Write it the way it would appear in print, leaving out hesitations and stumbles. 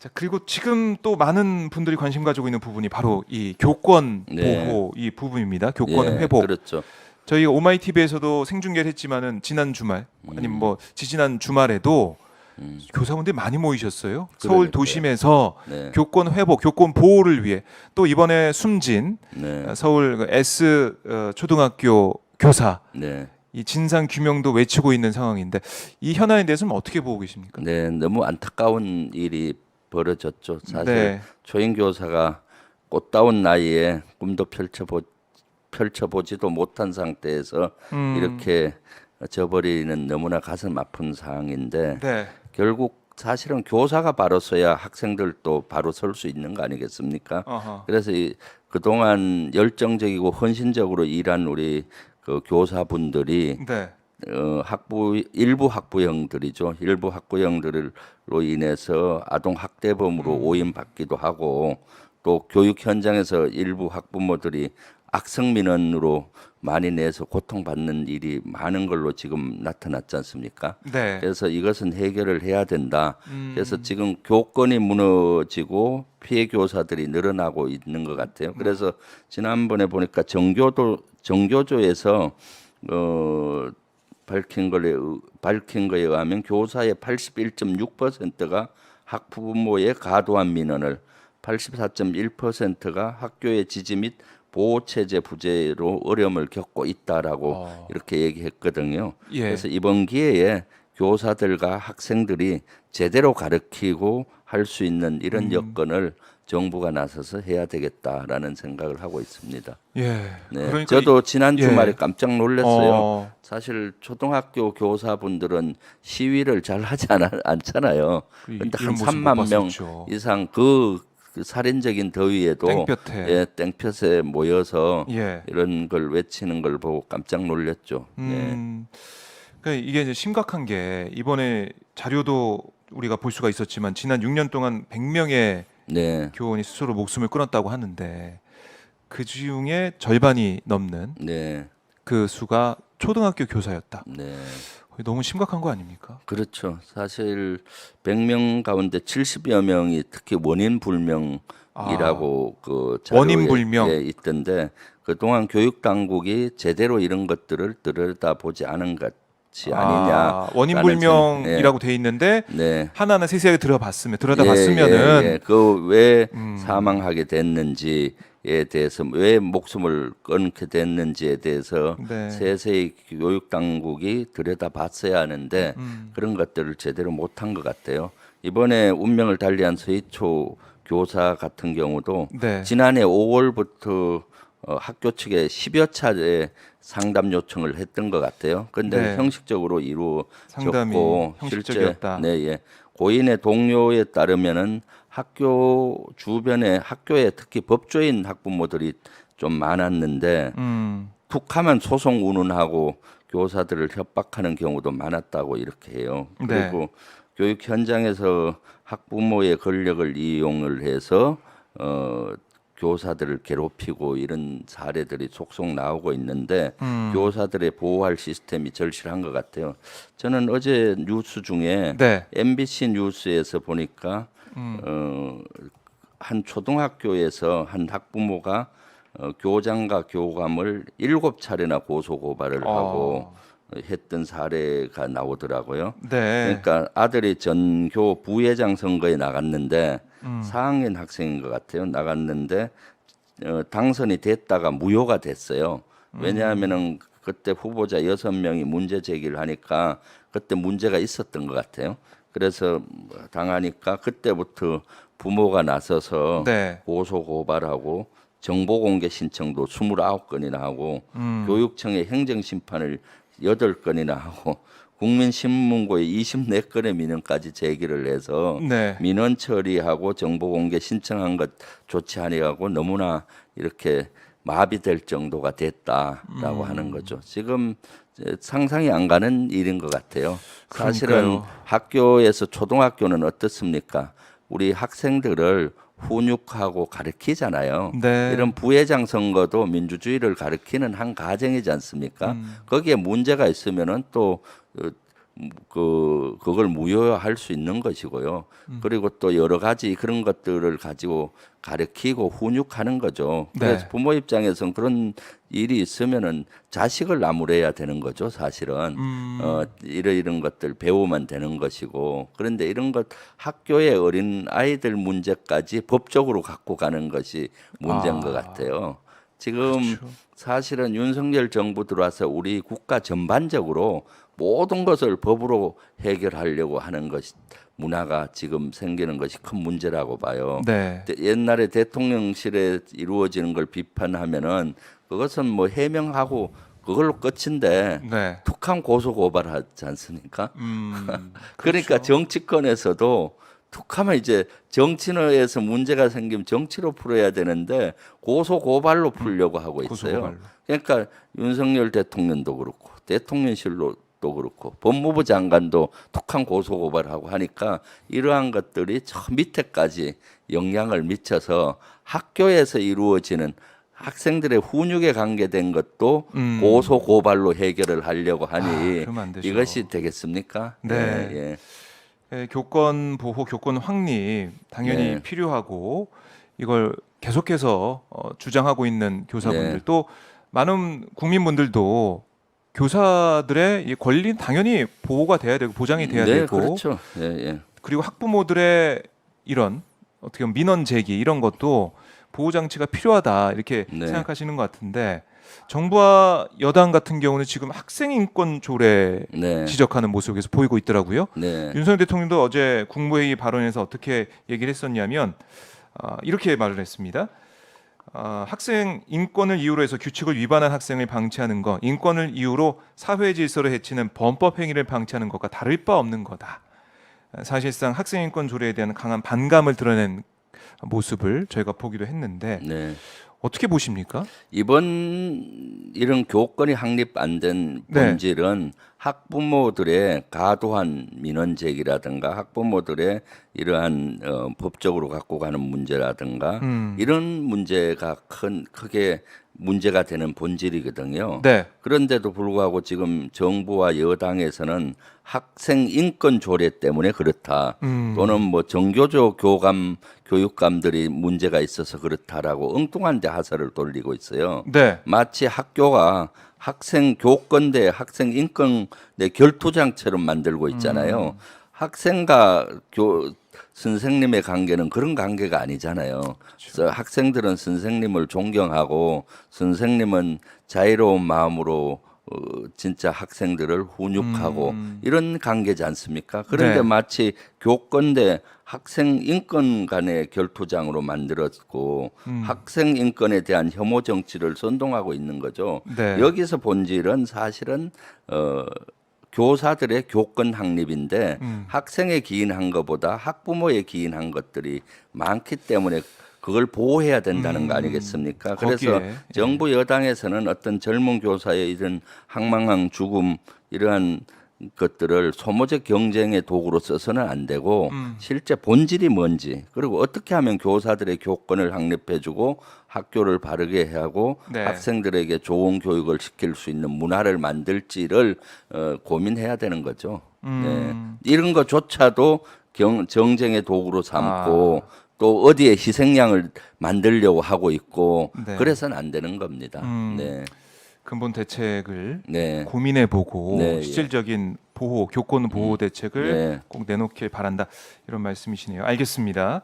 자, 그리고 지금 또 많은 분들이 관심 가지고 있는 부분이 바로 이 교권 네. 보호 이 부분입니다. 교권 예, 회복. 그렇죠. 저희가 오마이 TV에서도 생중계를 했지만은 지난 주말 아니면 뭐 지지난 주말에도 교사분들이 많이 모이셨어요. 서울 그러니까요. 도심에서 네. 교권 회복, 교권 보호를 위해 또 이번에 숨진 네. 서울 그 S 초등학교 교사 네. 이 진상 규명도 외치고 있는 상황인데 이 현안에 대해서는 어떻게 보고 계십니까? 네, 너무 안타까운 일이 벌어졌죠. 사실 네. 초임 교사가 꽃다운 나이에 꿈도 펼쳐보지도 못한 상태에서 이렇게 져버리는 너무나 가슴 아픈 상황인데 네. 결국 사실은 교사가 바로 서야 학생들도 바로 설 수 있는 거 아니겠습니까? 어허. 그래서 그동안 열정적이고 헌신적으로 일한 우리 그 교사분들이 네. 일부 학부형들이죠. 일부 학부형들로 인해서 아동 학대범으로 오인받기도 하고 또 교육 현장에서 일부 학부모들이 악성 민원으로 많이 내서 고통받는 일이 많은 걸로 지금 나타났지 않습니까? 네. 그래서 이것은 해결을 해야 된다. 그래서 지금 교권이 무너지고 피해 교사들이 늘어나고 있는 것 같아요. 그래서 지난번에 보니까 정교조에서 밝힌 거에 의하면 교사의 81.6%가 학부모의 과도한 민원을, 84.1%가 학교의 지지 및 보호 체제 부재로 어려움을 겪고 있다라고 이렇게 얘기했거든요. 예. 그래서 이번 기회에 교사들과 학생들이 제대로 가르치고 할 수 있는 이런 여건을 정부가 나서서 해야 되겠다라는 생각을 하고 있습니다. 예. 네, 그러니까 저도 지난 예. 주말에 깜짝 놀랐어요. 어. 사실 초등학교 교사분들은 시위를 잘 하지 않잖아요. 그런데 한 이런 모습 못 3만 명 봤었죠. 이상 그 살인적인 더위에도 땡볕에. 예, 땡볕에 모여서 예. 이런 걸 외치는 걸 보고 깜짝 놀랐죠. 예. 그러니까 이게 이제 심각한 게 이번에 자료도 우리가 볼 수가 있었지만 지난 6년 동안 100명의 네. 교원이 스스로 목숨을 끊었다고 하는데 그 중에 절반이 넘는 네. 그 수가 초등학교 교사였다. 네. 너무 심각한 거 아닙니까? 그렇죠. 사실 100명 가운데 70여 명이 특히 원인 불명이라고 그 자료에 원인 불명. 예, 있던데 그동안 교육 당국이 제대로 이런 것들을 들여다보지 않은 것이 아니냐. 원인 불명이라고 돼 있는데 네. 하나하나 세세하게 들여다봤으면은 예. 그 왜 사망하게 됐는지에 대해서 왜 목숨을 끊게 됐는지에 대해서 네. 세세히 교육 당국이 들여다봤어야 하는데 그런 것들을 제대로 못한 것 같아요. 이번에 운명을 달리한 서희초 교사 같은 경우도 네. 지난해 5월부터 학교 측에 10여 차례 상담 요청을 했던 것 같아요. 그런데 네. 형식적으로 상담이 이루어졌고 형식적이었다. 네, 예. 고인의 동료에 따르면은 학교 주변에 학교에 특히 법조인 학부모들이 좀 많았는데 툭하면 소송 운운하고 교사들을 협박하는 경우도 많았다고 이렇게 해요. 네. 그리고 교육 현장에서 학부모의 권력을 이용을 해서 교사들을 괴롭히고 이런 사례들이 속속 나오고 있는데 교사들의 보호할 시스템이 절실한 것 같아요. 저는 어제 뉴스 중에 네. MBC 뉴스에서 보니까 한 초등학교에서 한 학부모가 교장과 교감을 7차례나 고소 고발을 하고 했던 사례가 나오더라고요. 네. 그러니까 아들이 전교 부회장 선거에 나갔는데 4학년 학생인 것 같아요. 나갔는데 당선이 됐다가 무효가 됐어요. 왜냐하면은 그때 후보자 6명이 문제 제기를 하니까 그때 문제가 있었던 것 같아요. 그래서 당하니까 그때부터 부모가 나서서 네. 고소 고발하고 정보 공개 신청도 29건이나 하고 교육청에 행정 심판을 8건이나 하고 국민신문고에 24건의 민원까지 제기를 해서 네. 민원 처리하고 정보 공개 신청한 것 좋지 아니하고 너무나 이렇게 마비될 정도가 됐다라고 하는 거죠. 지금 상상이 안 가는 일인 것 같아요. 사실은 그러니까요. 학교에서 초등학교는 어떻습니까? 우리 학생들을 훈육하고 가르치잖아요. 네. 이런 부회장 선거도 민주주의를 가르치는 한 과정이지 않습니까? 거기에 문제가 있으면은 또 그걸 무효화할 수 있는 것이고요. 그리고 또 여러 가지 그런 것들을 가지고 가르치고 훈육하는 거죠. 그래서 네. 부모 입장에서는 그런 일이 있으면은 자식을 나무래야 되는 거죠, 사실은. 이런 것들 배우면 되는 것이고. 그런데 이런 것 학교의 어린 아이들 문제까지 법적으로 갖고 가는 것이 문제인 것 같아요. 지금 그렇죠. 사실은 윤석열 정부 들어와서 우리 국가 전반적으로 모든 것을 법으로 해결하려고 하는 것이 문화가 지금 생기는 것이 큰 문제라고 봐요. 네. 옛날에 대통령실에 이루어지는 걸 비판하면은 그것은 뭐 해명하고 그걸로 끝인데 네. 툭하면 고소 고발하지 않습니까? 그러니까 그렇죠. 정치권에서도 툭하면 이제 정치에서 문제가 생기면 정치로 풀어야 되는데 고소 고발로 풀려고 하고 고소 있어요. 고발로. 그러니까 윤석열 대통령도 그렇고 대통령실도 그렇고 법무부 장관도 툭한 고소 고발하고 하니까 이러한 것들이 저 밑에까지 영향을 미쳐서 학교에서 이루어지는 학생들의 훈육에 관계된 것도 고소 고발로 해결을 하려고 하니 그러면 안 되죠. 이것이 되겠습니까? 네. 예, 교권 보호, 교권 확립 당연히 네. 필요하고 이걸 계속해서 주장하고 있는 교사분들 네. 또 많은 국민분들도 교사들의 이 권리는 당연히 보호가 돼야 되고 보장이 돼야 네, 되고 그렇죠. 예, 예. 그리고 학부모들의 이런 어떻게 보면 민원 제기 이런 것도 보호 장치가 필요하다 이렇게 네. 생각하시는 것 같은데 정부와 여당 같은 경우는 지금 학생 인권 조례 네. 지적하는 모습을 계속 보이고 있더라고요. 네. 윤석열 대통령도 어제 국무회의 발언에서 어떻게 얘기를 했었냐면 이렇게 말을 했습니다. 학생 인권을 이유로 해서 규칙을 위반한 학생을 방치하는 것, 인권을 이유로 사회 질서를 해치는 범법 행위를 방치하는 것과 다를 바 없는 거다. 사실상 학생 인권 조례에 대한 강한 반감을 드러낸 모습을 저희가 보기도 했는데 네. 어떻게 보십니까? 이번 이런 교권이 확립 안 된 네. 본질은 학부모들의 과도한 민원 제기라든가 학부모들의 이러한 법적으로 갖고 가는 문제라든가 이런 문제가 크게 문제가 되는 본질이거든요. 네. 그런데도 불구하고 지금 정부와 여당에서는 학생 인권 조례 때문에 그렇다. 또는 뭐 정교조 교육감들이 문제가 있어서 그렇다라고 엉뚱한 데 하사를 돌리고 있어요. 네. 마치 학교가 학생 교권대 학생 인권의 결투장처럼 만들고 있잖아요. 학생과 선생님의 관계는 그런 관계가 아니잖아요. 그래서 학생들은 선생님을 존경하고 선생님은 자유로운 마음으로 진짜 학생들을 훈육하고 이런 관계지 않습니까? 그런데 네. 마치 교권대 학생 인권 간의 결투장으로 만들었고 학생 인권에 대한 혐오 정치를 선동하고 있는 거죠. 네. 여기서 본질은 사실은 교사들의 교권 확립인데 학생에 기인한 것보다 학부모에 기인한 것들이 많기 때문에 그걸 보호해야 된다는 거 아니겠습니까? 그래서 거기에, 정부 여당에서는 어떤 젊은 교사의 이런 황망한 죽음 이러한 것들을 소모적 경쟁의 도구로 써서는 안 되고 실제 본질이 뭔지 그리고 어떻게 하면 교사들의 교권을 확립해주고 학교를 바르게 하고 네. 학생들에게 좋은 교육을 시킬 수 있는 문화를 만들지를 고민해야 되는 거죠. 네. 이런 것조차도 정쟁의 도구로 삼고 또 어디에 희생양을 만들려고 하고 있고 네. 그래서는 안 되는 겁니다. 네. 근본 대책을 네. 고민해보고 네, 예. 실질적인 보호, 교권 보호 대책을 네. 꼭 내놓길 바란다 이런 말씀이시네요. 알겠습니다.